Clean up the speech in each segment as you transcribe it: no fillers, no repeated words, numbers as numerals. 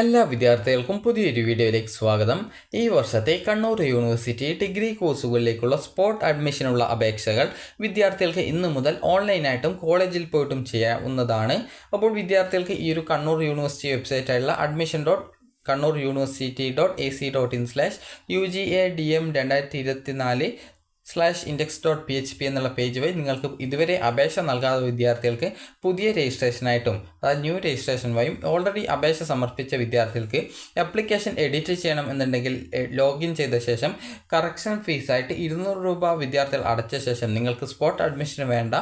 എല്ലാ വിദ്യാർത്ഥികൾക്കും പുതിയൊരു വീഡിയോയിലേക്ക് സ്വാഗതം. ഈ വർഷത്തെ കണ്ണൂർ യൂണിവേഴ്സിറ്റി ഡിഗ്രി കോഴ്സുകളിലേക്കുള്ള സ്പോട്ട് അഡ്മിഷനുള്ള അപേക്ഷകൾ വിദ്യാർത്ഥികൾക്ക് ഇന്ന് മുതൽ ഓൺലൈനായിട്ടും കോളേജിൽ പോയിട്ടും ചെയ്യാവുന്നതാണ്. അപ്പോൾ വിദ്യാർത്ഥികൾക്ക് ഈ ഒരു കണ്ണൂർ യൂണിവേഴ്സിറ്റി വെബ്സൈറ്റായിട്ടുള്ള admission.kannur.ac.in/UGADM2024/index.php എന്നുള്ള പേജ് വഴി നിങ്ങൾക്ക് ഇതുവരെ അപേക്ഷ നൽകാത്ത വിദ്യാർത്ഥികൾക്ക് പുതിയ രജിസ്ട്രേഷനായിട്ടും അതായത് ന്യൂ രജിസ്ട്രേഷൻ വഴിയും ഓൾറെഡി അപേക്ഷ സമർപ്പിച്ച വിദ്യാർത്ഥികൾക്ക് ആപ്ലിക്കേഷൻ എഡിറ്റ് ചെയ്യണം എന്നുണ്ടെങ്കിൽ ലോഗിൻ ചെയ്ത ശേഷം കറക്ഷൻ ഫീസായിട്ട് 200 രൂപ വിദ്യാർത്ഥികൾ അടച്ച ശേഷം നിങ്ങൾക്ക് സ്പോട്ട് അഡ്മിഷന് വേണ്ട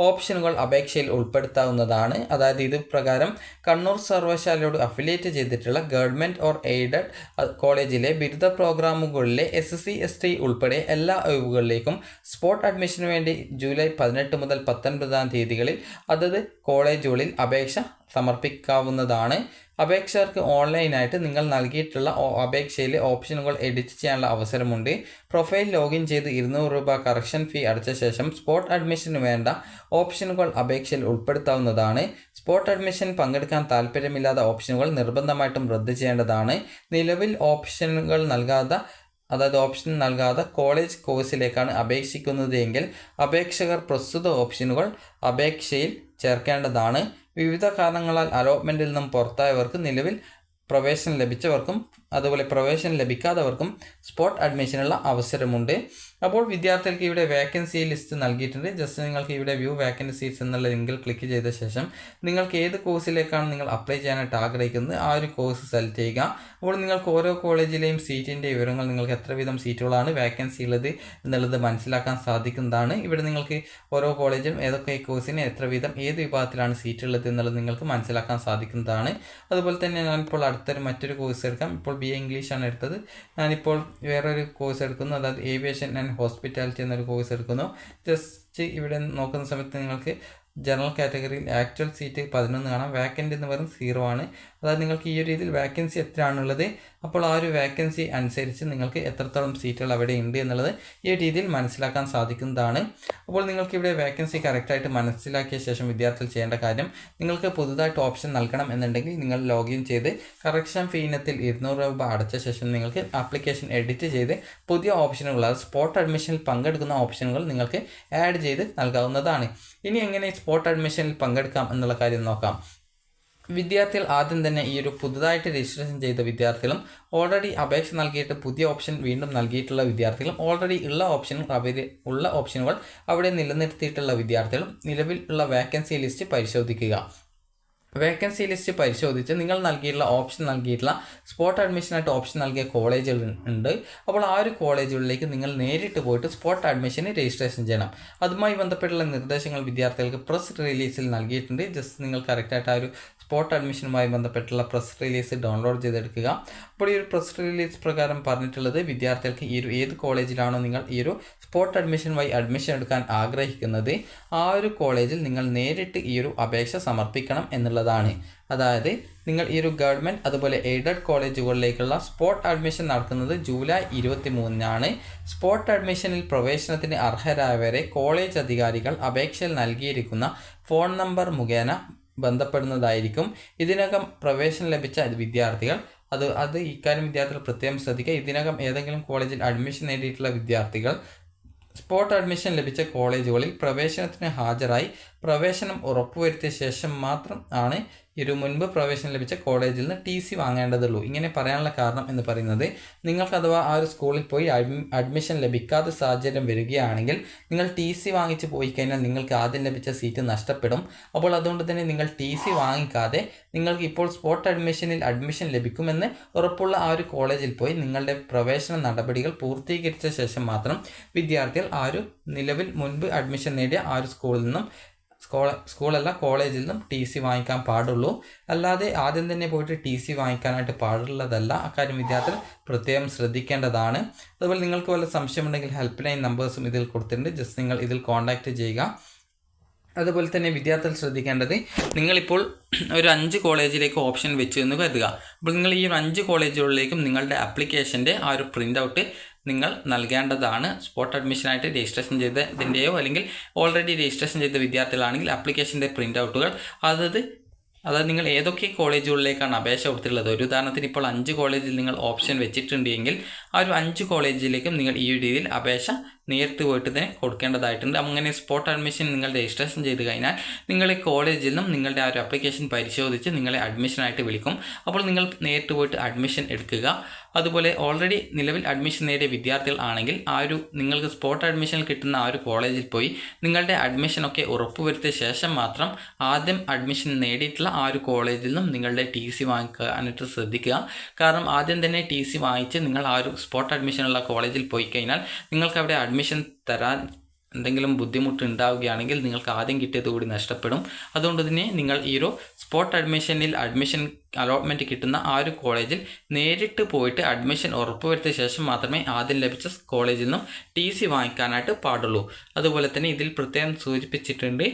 ഓപ്ഷനുകൾ അപേക്ഷയിൽ ഉൾപ്പെടുത്താവുന്നതാണ്. അതായത് ഇത് പ്രകാരം കണ്ണൂർ സർവകലാശാലയോട് അഫിലിയേറ്റ് ചെയ്തിട്ടുള്ള ഗവൺമെൻറ് ഓർ എയ്ഡഡ് കോളേജിലെ ബിരുദ പ്രോഗ്രാമുകളിലെ SSC ST ഉൾപ്പെടെ എല്ലാ ഒഴിവുകളിലേക്കും സ്പോട്ട് അഡ്മിഷന് വേണ്ടി ജൂലൈ 18 മുതൽ 19 തീയതികളിൽ അതത് കോളേജുകളിൽ അപേക്ഷ സമർപ്പിക്കാവുന്നതാണ്. അപേക്ഷകർക്ക് ഓൺലൈനായിട്ട് നിങ്ങൾ നൽകിയിട്ടുള്ള അപേക്ഷയിലെ ഓപ്ഷനുകൾ എഡിറ്റ് ചെയ്യാനുള്ള അവസരമുണ്ട്. പ്രൊഫൈൽ ലോഗിൻ ചെയ്ത് 200 രൂപ കറക്ഷൻ ഫീ അടച്ച ശേഷം സ്പോട്ട് അഡ്മിഷന് വേണ്ട ഓപ്ഷനുകൾ അപേക്ഷയിൽ ഉൾപ്പെടുത്താവുന്നതാണ്. സ്പോട്ട് അഡ്മിഷൻ പങ്കെടുക്കാൻ താല്പര്യമില്ലാത്ത ഓപ്ഷനുകൾ നിർബന്ധമായിട്ടും റദ്ദ് ചെയ്യേണ്ടതാണ്. നിലവിൽ ഓപ്ഷൻ നൽകാതെ കോളേജ് കോഴ്സിലേക്കാണ് അപേക്ഷിക്കുന്നത് എങ്കിൽ അപേക്ഷകർ പ്രസ്തുത ഓപ്ഷനുകൾ അപേക്ഷയിൽ ചേർക്കേണ്ടതാണ്. വിവിധ കാരണങ്ങളാൽ അലോട്ട്മെൻറ്റിൽ നിന്നും പുറത്തായവർക്ക് നിലവിൽ പ്രവേശനം ലഭിച്ചവർക്കും അതുപോലെ പ്രവേശനം ലഭിക്കാത്തവർക്കും സ്പോട്ട് അഡ്മിഷനുള്ള അവസരമുണ്ട്. അപ്പോൾ വിദ്യാർത്ഥികൾക്ക് ഇവിടെ വേക്കൻസി ലിസ്റ്റ് നൽകിയിട്ടുണ്ട്. ജസ്റ്റ് നിങ്ങൾക്ക് ഇവിടെ വ്യൂ വേക്കൻസീസ് എന്നുള്ള ലിങ്കിൽ ക്ലിക്ക് ചെയ്ത ശേഷം നിങ്ങൾക്ക് ഏത് കോഴ്സിലേക്കാണ് നിങ്ങൾ അപ്ലൈ ചെയ്യാനായിട്ട് ആഗ്രഹിക്കുന്നത് ആ ഒരു കോഴ്സ് സെലക്ട് ചെയ്യുക. അപ്പോൾ നിങ്ങൾക്ക് ഓരോ കോളേജിലെയും സീറ്റിൻ്റെ വിവരങ്ങൾ നിങ്ങൾക്ക് എത്ര വീതം സീറ്റുകളാണ് വേക്കൻസി ഉള്ളത് എന്നുള്ളത് മനസ്സിലാക്കാൻ സാധിക്കുന്നതാണ്. ഇവിടെ നിങ്ങൾക്ക് ഓരോ കോളേജിലും ഏതൊക്കെ കോഴ്സിന് എത്ര വീതം ഏത് വിഭാഗത്തിലാണ് സീറ്റ് ഉള്ളത് എന്നുള്ളത് നിങ്ങൾക്ക് മനസ്സിലാക്കാൻ സാധിക്കുന്നതാണ്. അതുപോലെ തന്നെ ഞാനിപ്പോൾ മറ്റൊരു കോഴ്സ് എടുക്കാം. ഇപ്പോൾ BA ഇംഗ്ലീഷാണ് എടുത്തത്. ഞാനിപ്പോൾ വേറൊരു കോഴ്സ് എടുക്കുന്നു, അതായത് ഏവിയേഷൻ ആൻഡ് ഹോസ്പിറ്റാലിറ്റി എന്നൊരു കോഴ്സ് എടുക്കുന്നു. ജസ്റ്റ് ഇവിടെ നോക്കുന്ന സമയത്ത് നിങ്ങൾക്ക് ജനറൽ കാറ്റഗറിയിൽ ആക്ച്വൽ സീറ്റ് 11 കാണാം, വേക്കൻ്റ് എന്ന് പറയുന്നത് 0 ആണ്. അതായത് നിങ്ങൾക്ക് ഈ ഒരു രീതിയിൽ വേക്കൻസി എത്രയാണുള്ളത് അപ്പോൾ ആ ഒരു വേക്കൻസി അനുസരിച്ച് നിങ്ങൾക്ക് എത്രത്തോളം സീറ്റുകൾ അവിടെ ഉണ്ട് എന്നുള്ളത് ഈ രീതിയിൽ മനസ്സിലാക്കാൻ സാധിക്കുന്നതാണ്. അപ്പോൾ നിങ്ങൾക്ക് ഇവിടെ വേക്കൻസി കറക്റ്റായിട്ട് മനസ്സിലാക്കിയ ശേഷം വിദ്യാർത്ഥികൾ ചെയ്യേണ്ട കാര്യം, നിങ്ങൾക്ക് പുതുതായിട്ട് ഓപ്ഷൻ നൽകണം എന്നുണ്ടെങ്കിൽ നിങ്ങൾ ലോഗിൻ ചെയ്ത് കറക്ഷൻ ഫീ ഇനത്തിൽ 200 രൂപ അടച്ച ശേഷം നിങ്ങൾക്ക് ആപ്ലിക്കേഷൻ എഡിറ്റ് ചെയ്ത് പുതിയ ഓപ്ഷനുകൾ അതായത് സ്പോട്ട് അഡ്മിഷനിൽ പങ്കെടുക്കുന്ന ഓപ്ഷനുകൾ നിങ്ങൾക്ക് ആഡ് ചെയ്ത് നൽകാവുന്നതാണ്. ഇനി എങ്ങനെ സ്പോട്ട് അഡ്മിഷനിൽ പങ്കെടുക്കാം എന്നുള്ള കാര്യം നോക്കാം. വിദ്യാർത്ഥികൾ ആദ്യം തന്നെ ഈ ഒരു പുതുതായിട്ട് രജിസ്ട്രേഷൻ ചെയ്ത വിദ്യാർത്ഥികളും ഓൾറെഡി അപേക്ഷ നൽകിയിട്ട് പുതിയ ഓപ്ഷൻ വീണ്ടും നൽകിയിട്ടുള്ള വിദ്യാർത്ഥികളും ഓൾറെഡി ഉള്ള ഓപ്ഷനുകൾ അവിടെ നിലനിർത്തിയിട്ടുള്ള വിദ്യാർത്ഥികളും നിലവിൽ ഉള്ള വേക്കൻസി ലിസ്റ്റ് പരിശോധിക്കുക. വേക്കൻസി ലിസ്റ്റ് പരിശോധിച്ച് നിങ്ങൾ നൽകിയിട്ടുള്ള സ്പോട്ട് അഡ്മിഷനായിട്ട് ഓപ്ഷൻ നൽകിയ കോളേജുകൾ ഉണ്ട്. അപ്പോൾ ആ ഒരു കോളേജുകളിലേക്ക് നിങ്ങൾ നേരിട്ട് പോയിട്ട് സ്പോട്ട് അഡ്മിഷന് രജിസ്ട്രേഷൻ ചെയ്യണം. അതുമായി ബന്ധപ്പെട്ടുള്ള നിർദ്ദേശങ്ങൾ വിദ്യാർത്ഥികൾക്ക് പ്രസ് റിലീസിൽ നൽകിയിട്ടുണ്ട്. ജസ്റ്റ് നിങ്ങൾ കറക്റ്റായിട്ട് ആ ഒരു സ്പോട്ട് അഡ്മിഷനുമായി ബന്ധപ്പെട്ടുള്ള പ്രസ് റിലീസ് ഡൗൺലോഡ് ചെയ്തെടുക്കുക. അപ്പോൾ ഈ ഒരു പ്രസ് റിലീസ് പ്രകാരം പറഞ്ഞിട്ടുള്ളത് വിദ്യാർത്ഥികൾക്ക് ഏത് കോളേജിലാണോ നിങ്ങൾ ഈ ഒരു സ്പോട്ട് അഡ്മിഷൻ വഴി അഡ്മിഷൻ എടുക്കാൻ ആഗ്രഹിക്കുന്നത് ആ ഒരു കോളേജിൽ നിങ്ങൾ നേരിട്ട് ഈ ഒരു അപേക്ഷ സമർപ്പിക്കണം എന്നുള്ളതാണ്. അതായത് നിങ്ങൾ ഈ ഒരു ഗവൺമെൻറ് അതുപോലെ എയ്ഡഡ് കോളേജുകളിലേക്കുള്ള സ്പോട്ട് അഡ്മിഷൻ നടക്കുന്നത് ജൂലൈ 23 സ്പോട്ട് അഡ്മിഷനിൽ പ്രവേശനത്തിന് അർഹരായവരെ കോളേജ് അധികാരികൾ അപേക്ഷയിൽ നൽകിയിരിക്കുന്ന ഫോൺ നമ്പർ മുഖേന ബന്ധപ്പെടുന്നതായിരിക്കും. ഇതിനകം പ്രവേശനം ലഭിച്ച വിദ്യാർത്ഥികൾ ഇക്കാര്യം വിദ്യാർത്ഥികൾ പ്രത്യേകം ശ്രദ്ധിക്കുക. ഇതിനകം ഏതെങ്കിലും കോളേജിൽ അഡ്മിഷൻ നേടിയിട്ടുള്ള വിദ്യാർത്ഥികൾ സ്പോട്ട് അഡ്മിഷൻ ലഭിച്ച കോളേജുകളിൽ പ്രവേശനത്തിന് ഹാജരായി പ്രവേശനം ഉറപ്പുവരുത്തിയ ശേഷം മാത്രം ആണ് മുൻപ് പ്രവേശനം ലഭിച്ച കോളേജിൽ നിന്ന് TC വാങ്ങേണ്ടതുള്ളൂ. ഇങ്ങനെ പറയാനുള്ള കാരണം എന്ന് പറയുന്നത് നിങ്ങൾക്ക് അഥവാ ആ ഒരു സ്കൂളിൽ പോയി അഡ്മിഷൻ ലഭിക്കാത്ത സാഹചര്യം വരികയാണെങ്കിൽ നിങ്ങൾ TC വാങ്ങിച്ച് പോയി കഴിഞ്ഞാൽ നിങ്ങൾക്ക് ആദ്യം ലഭിച്ച സീറ്റ് നഷ്ടപ്പെടും. അപ്പോൾ അതുകൊണ്ട് തന്നെ നിങ്ങൾ TC വാങ്ങിക്കാതെ നിങ്ങൾക്ക് ഇപ്പോൾ സ്പോട്ട് അഡ്മിഷനിൽ അഡ്മിഷൻ ലഭിക്കുമെന്ന് ഉറപ്പുള്ള ആ ഒരു കോളേജിൽ പോയി നിങ്ങളുടെ പ്രവേശന നടപടികൾ പൂർത്തീകരിച്ച ശേഷം മാത്രം വിദ്യാർത്ഥികൾ ആ ഒരു നിലവിൽ മുൻപ് അഡ്മിഷൻ നേടിയ ആ ഒരു കോളേജിൽ നിന്നും TC വാങ്ങിക്കാൻ പാടുള്ളൂ. അല്ലാതെ ആദ്യം തന്നെ പോയിട്ട് TC വാങ്ങിക്കാനായിട്ട് പാടുള്ളതല്ല. അക്കാര്യം വിദ്യാർത്ഥികൾ പ്രത്യേകം ശ്രദ്ധിക്കേണ്ടതാണ്. അതുപോലെ നിങ്ങൾക്ക് വല്ല സംശയമുണ്ടെങ്കിൽ ഹെൽപ്പ് ലൈൻ നമ്പേഴ്സും ഇതിൽ കൊടുത്തിട്ടുണ്ട്. ജസ്റ്റ് നിങ്ങൾ ഇതിൽ കോൺടാക്റ്റ് ചെയ്യുക. അതുപോലെ തന്നെ വിദ്യാർത്ഥികൾ ശ്രദ്ധിക്കേണ്ടത്, നിങ്ങളിപ്പോൾ ഒരു 5 കോളേജിലേക്ക് ഓപ്ഷൻ വെച്ചു എന്ന് കരുതുക. അപ്പോൾ നിങ്ങൾ ഈ 5 കോളേജുകളിലേക്കും നിങ്ങളുടെ ആപ്ലിക്കേഷൻ്റെ ആ ഒരു പ്രിൻ്റ് ഔട്ട് നിങ്ങൾ നൽകേണ്ടതാണ്. സ്പോട്ട് അഡ്മിഷനായിട്ട് രജിസ്ട്രേഷൻ ചെയ്തതിൻ്റെയോ അല്ലെങ്കിൽ ഓൾറെഡി രജിസ്ട്രേഷൻ ചെയ്ത വിദ്യാർത്ഥികളാണെങ്കിൽ ആപ്ലിക്കേഷൻ്റെ പ്രിൻ്റ് ഔട്ടുകൾ അതത് അതായത് നിങ്ങൾ ഏതൊക്കെ കോളേജുകളിലേക്കാണ് അപേക്ഷ കൊടുത്തിട്ടുള്ളത്. ഒരു ഉദാഹരണത്തിന് ഇപ്പോൾ 5 കോളേജിൽ നിങ്ങൾ ഓപ്ഷൻ വെച്ചിട്ടുണ്ടെങ്കിൽ ആ ഒരു 5 കോളേജിലേക്കും നിങ്ങൾ ഈ രീതിയിൽ അപേക്ഷ നേരിട്ട് പോയിട്ട് തന്നെ കൊടുക്കേണ്ടതായിട്ടുണ്ട്. അങ്ങനെ സ്പോട്ട് അഡ്മിഷൻ നിങ്ങൾ രജിസ്ട്രേഷൻ ചെയ്ത് കഴിഞ്ഞാൽ നിങ്ങളെ കോളേജിൽ നിന്നും നിങ്ങളുടെ ആ ഒരു ആപ്ലിക്കേഷൻ പരിശോധിച്ച് നിങ്ങളെ അഡ്മിഷനായിട്ട് വിളിക്കും. അപ്പോൾ നിങ്ങൾ നേരിട്ട് പോയിട്ട് അഡ്മിഷൻ എടുക്കുക. അതുപോലെ ഓൾറെഡി നിലവിൽ അഡ്മിഷൻ നേടിയ വിദ്യാർത്ഥികൾ ആണെങ്കിൽ ആ ഒരു നിങ്ങൾക്ക് സ്പോട്ട് അഡ്മിഷൻ കിട്ടുന്ന ആ ഒരു കോളേജിൽ പോയി നിങ്ങളുടെ അഡ്മിഷനൊക്കെ ഉറപ്പുവരുത്തിയ ശേഷം മാത്രം ആദ്യം അഡ്മിഷൻ നേടിയിട്ടുള്ള ആ ഒരു കോളേജിൽ നിന്നും നിങ്ങളുടെ TC വാങ്ങിക്കാനായിട്ട് ശ്രദ്ധിക്കുക. കാരണം ആദ്യം തന്നെ TC വാങ്ങിച്ച് നിങ്ങൾ ആ ഒരു സ്പോട്ട് അഡ്മിഷനുള്ള കോളേജിൽ പോയി കഴിഞ്ഞാൽ നിങ്ങൾക്ക് അവിടെ അഡ്മിഷൻ തരാൻ എന്തെങ്കിലും ബുദ്ധിമുട്ട് ഉണ്ടാവുകയാണെങ്കിൽ നിങ്ങൾക്ക് ആദ്യം കിട്ടിയത് കൂടി നഷ്ടപ്പെടും. അതുകൊണ്ട് തന്നെ നിങ്ങൾ ഈ ഒരു സ്പോട്ട് അഡ്മിഷൻ അലോട്ട്മെൻറ്റ് കിട്ടുന്ന ആ ഒരു കോളേജിൽ നേരിട്ട് പോയിട്ട് അഡ്മിഷൻ ഉറപ്പുവരുത്തിയ ശേഷം മാത്രമേ ആദ്യം ലഭിച്ച കോളേജിൽ നിന്നും TC വാങ്ങിക്കാനായിട്ട് പാടുള്ളൂ. അതുപോലെ തന്നെ ഇതിൽ പ്രത്യേകം സൂചിപ്പിച്ചിട്ടുണ്ട്,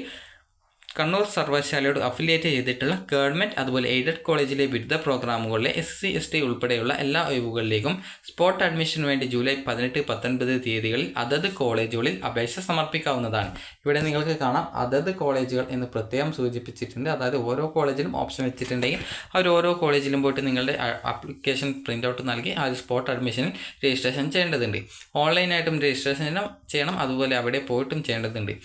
കണ്ണൂർ സർവകലാശാലയോട് അഫിലിയേറ്റ് ചെയ്തിട്ടുള്ള ഗവൺമെൻറ് അതുപോലെ എയ്ഡഡ് കോളേജിലെ ബിരുദ പ്രോഗ്രാമുകളിലെ SC ST ഉൾപ്പെടെയുള്ള എല്ലാ ഒഴിവുകളിലേക്കും സ്പോട്ട് അഡ്മിഷന് വേണ്ടി ജൂലൈ 18, 19 തീയതികളിൽ അതത് കോളേജുകളിൽ അപേക്ഷ സമർപ്പിക്കാവുന്നതാണ്. ഇവിടെ നിങ്ങൾക്ക് കാണാം അതത് കോളേജുകൾ എന്ന് പ്രത്യേകം സൂചിപ്പിച്ചിട്ടുണ്ട്. അതായത് ഓരോ കോളേജിലും ഓപ്ഷൻ വെച്ചിട്ടുണ്ടെങ്കിൽ അവർ ഓരോ കോളേജിലും പോയിട്ട് നിങ്ങളുടെ ആപ്ലിക്കേഷൻ പ്രിൻ്റ് ഔട്ട് നൽകി ആ ഒരു സ്പോട്ട് അഡ്മിഷനിൽ രജിസ്ട്രേഷൻ ചെയ്യേണ്ടതുണ്ട്. ഓൺലൈനായിട്ടും രജിസ്ട്രേഷൻ ചെയ്യണം, അതുപോലെ അവിടെ പോയിട്ടും ചെയ്യേണ്ടതുണ്ട്.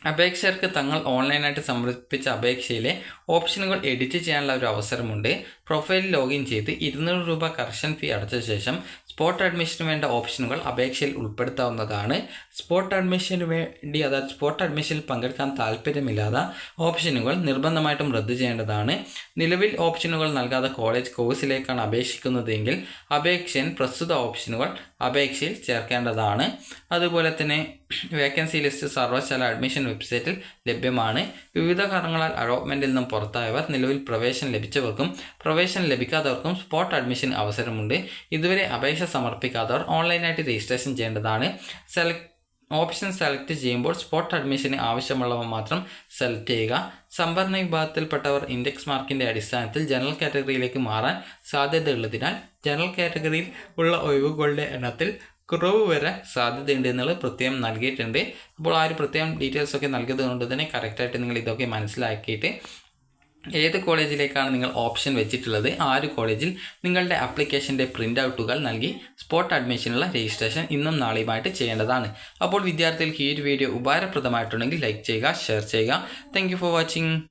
അപേക്ഷകർക്ക് തങ്ങൾ ഓൺലൈനായിട്ട് സമർപ്പിച്ച അപേക്ഷയിലെ ഓപ്ഷനുകൾ എഡിറ്റ് ചെയ്യാനുള്ള ഒരു അവസരമുണ്ട്. പ്രൊഫൈലിൽ ലോഗിൻ ചെയ്ത് 200 രൂപ കറക്ഷൻ ഫീ അടച്ച ശേഷം സ്പോട്ട് അഡ്മിഷന് വേണ്ട ഓപ്ഷനുകൾ അപേക്ഷയിൽ ഉൾപ്പെടുത്താവുന്നതാണ്. സ്പോട്ട് അഡ്മിഷന് വേണ്ടി അതായത് സ്പോട്ട് അഡ്മിഷനിൽ പങ്കെടുക്കാൻ താല്പര്യമില്ലാത്ത ഓപ്ഷനുകൾ നിർബന്ധമായിട്ടും റദ്ദു ചെയ്യേണ്ടതാണ്. നിലവിൽ ഓപ്ഷനുകൾ നൽകാതെ കോളേജ് കോഴ്സിലേക്കാണ് അപേക്ഷിക്കുന്നതെങ്കിൽ അപേക്ഷകൻ പ്രസ്തുത ഓപ്ഷനുകൾ അപേക്ഷയിൽ ചേർക്കേണ്ടതാണ്. അതുപോലെ തന്നെ വേക്കൻസി ലിസ്റ്റ് സർവകലാശാല അഡ്മിഷൻ വെബ്സൈറ്റിൽ ലഭ്യമാണ്. വിവിധ കാരണങ്ങളാൽ അലോട്ട്മെൻറ്റിൽ നിന്നും പുറത്തായവർ നിലവിൽ പ്രവേശനം ലഭിച്ചവർക്കും പ്രവേശനം ലഭിക്കാത്തവർക്കും സ്പോട്ട് അഡ്മിഷൻ അവസരമുണ്ട്. ഇതുവരെ അപേക്ഷ സമർപ്പിക്കാത്തവർ ഓൺലൈനായിട്ട് രജിസ്ട്രേഷൻ ചെയ്യേണ്ടതാണ്. ഓപ്ഷൻ സെലക്ട് ചെയ്യുമ്പോൾ സ്പോട്ട് അഡ്മിഷന് ആവശ്യമുള്ളവ മാത്രം സെലക്ട് ചെയ്യുക. സംവരണ വിഭാഗത്തിൽപ്പെട്ടവർ ഇൻഡെക്സ് മാർക്കിൻ്റെ അടിസ്ഥാനത്തിൽ ജനറൽ കാറ്റഗറിയിലേക്ക് മാറാൻ സാധ്യതയുള്ളതിനാൽ ജനറൽ കാറ്റഗറിയിൽ ഉള്ള ഒഴിവുകളുടെ എണ്ണത്തിൽ കുറവ് വരെ സാധ്യതയുണ്ട് എന്നുള്ളത് പ്രത്യേകം നൽകിയിട്ടുണ്ട്. അപ്പോൾ ആ ഒരു പ്രത്യേകം ഡീറ്റെയിൽസൊക്കെ നൽകിയത് കൊണ്ട് തന്നെ കറക്റ്റായിട്ട് നിങ്ങൾ ഇതൊക്കെ മനസ്സിലാക്കിയിട്ട് ഏത് കോളേജിലേക്കാണ് നിങ്ങൾ ഓപ്ഷൻ വെച്ചിട്ടുള്ളത് ആ ഒരു കോളേജിൽ നിങ്ങളുടെ ആപ്ലിക്കേഷൻ്റെ പ്രിൻ്റ് ഔട്ടുകൾ നൽകി സ്പോട്ട് അഡ്മിഷനുള്ള രജിസ്ട്രേഷൻ ഇന്നും നാളെയുമായിട്ട് ചെയ്യേണ്ടതാണ്. അപ്പോൾ വിദ്യാർത്ഥികൾക്ക് ഈ ഒരു വീഡിയോ ഉപകാരപ്രദമായിട്ടുണ്ടെങ്കിൽ ലൈക്ക് ചെയ്യുക, ഷെയർ ചെയ്യുക. Thank you for watching.